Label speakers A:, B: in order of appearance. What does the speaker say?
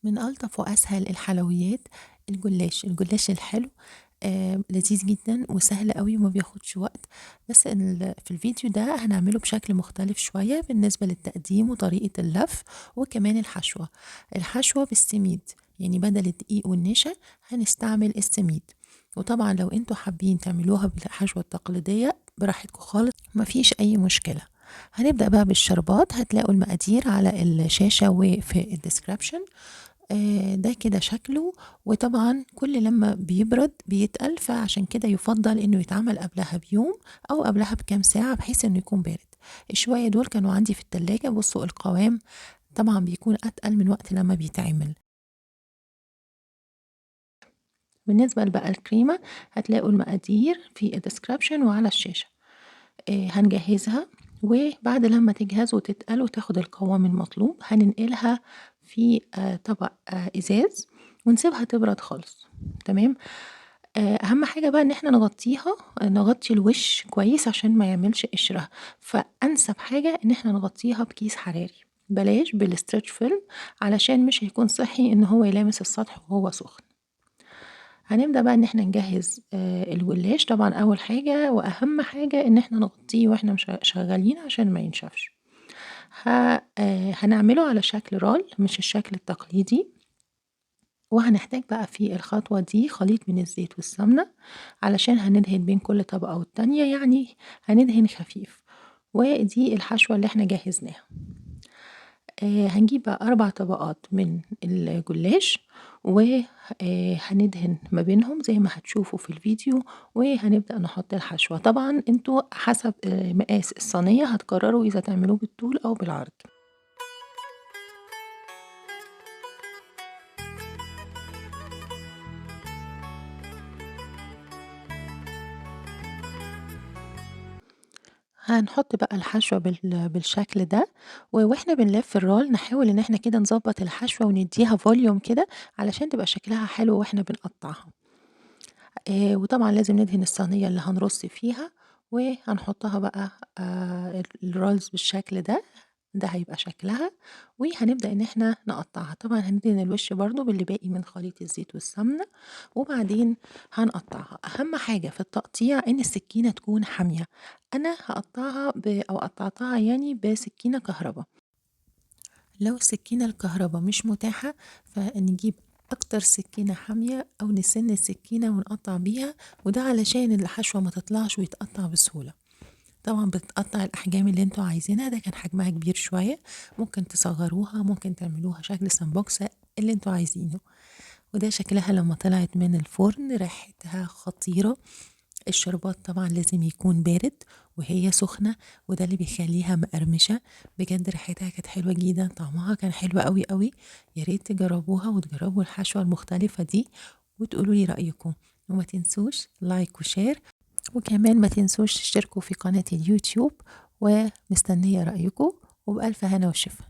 A: من ألطف وأسهل الحلويات الجلاش الحلو. لذيذ جدًا وسهل أوي وما بياخدش وقت، بس في الفيديو ده هنعمله بشكل مختلف شوية بالنسبة للتقديم وطريقة اللف وكمان الحشوة. الحشوة بالسميد، يعني بدل الدقيق والنشا هنستعمل السميد، وطبعًا لو أنتم حابين تعملوها بالحشوة التقليدية براحتكم خالص، ما فيش أي مشكلة. هنبدأ بقى بالشربات، هتلاقوا المقادير على الشاشة وفي الdescription. ده كده شكله، وطبعًا كل لمّا بيبرد بيتقل، فعشان كده يُفضّل إنه يتعمل قبلها بيوم أو قبلها بكام ساعة بحيث إنه يكون بارد. الشوية دول كانوا عندي في التلاجة، بُصّوا القوام طبعًا بيكون أتقل من وقت لمّا بيتعمل. بالنسبة بقى الكريمة هتلاقوا المقادير في الdescription وعلى الشاشة. هنجهّزها، وبعد لمّا تجهز وتتقل وتاخد القوام المطلوب هننقلها في طبق إزاز ونسيبها تبرد خالص، تمام. أهم حاجة بقى إن إحنا نغطّيها، نغطّي الوش كويس عشان ما يعملش قشرة، فأنسب حاجة إن إحنا نغطّيها بكيس حراري، بلاش بالstretch film علشان مش هيكون صحّي إن هو يلامس السطح وهو سخن. هنبدأ بقى إن إحنا نجهّز الجلاش، طبعًا أول حاجة وأهم حاجة إن إحنا نغطّيه وإحنا شغّالين عشان ما ينشفش. ه هنعمله على شكل رول مش الشكل التقليدي، وهنحتاج بقى في الخطوة دي خليط من الزيت والسمنة، علشان هندهن بين كل طبقة والتانية، يعني هندهن خفيف، ودي الحشوة اللي إحنا جهّزناها. هنجيب بقى 4 طبقات من الجلاش، و هندهن ما بينهم زي ما هتشوفوا في الفيديو، وهنبدأ نحط الحشوة. طبعًا أنتم حسب مقاس الصينية هتقرروا إذا تعملوه بالطول أو بالعرض. هنحط بقى الحشوة بالشكل ده، وإحنا بنلف الرول نحاول إن إحنا كده نضبّط الحشوة وندّيها volume كده علشان تبقى شكلها حلو وإحنا بنقطّعها. وطبعًا لازم ندهن الصينية اللي هنرُص فيها، وهنحطها بقى الرولز بالشكل ده، ده هيبقى شكلها، وهنبدأ إن إحنا نقطّعها. طبعًا هندهن الوش برضه باللي باقي من خليط الزيت والسمنة، وبعدين هنقطّعها. أهم حاجة في التقطيع إن السكينة تكون حامية. أنا هاقطّعها أو قطّعتها يعني بسكينة كهربا. لو السكينة الكهربا مش متاحة، فنجيب أكتر سكينة حامية أو نسن السكينة ونقطّع بيها، وده علشان الحشوة ما تطلعش ويتقطّع بسهولة. طبعًا بتتقطّع الأحجام اللي أنتم عايزينها، ده كان حجمها كبير شوية، ممكن تصغّروها، ممكن تعملوها شكل سمبوكسة، اللي أنتم عايزينه. وده شكلها لمّا طلعت من الفرن ريحتها خطيرة. الشربات طبعًا لازم يكون بارد وهي سخنة، وده اللي بيخلّيها مقرمشة. بجد ريحتها كانت حلوة جدًا، طعمها كان حلو أوي، أوي. يا ريت تجربوها وتجربوا الحشوة المختلفة دي وتقولوا لي رأيكم، وما تنسوش لايك وشير، وكمان ما تنسوش تشتركوا في قناة اليوتيوب، ومستنية رأيكم، وبألف هنا وشفا.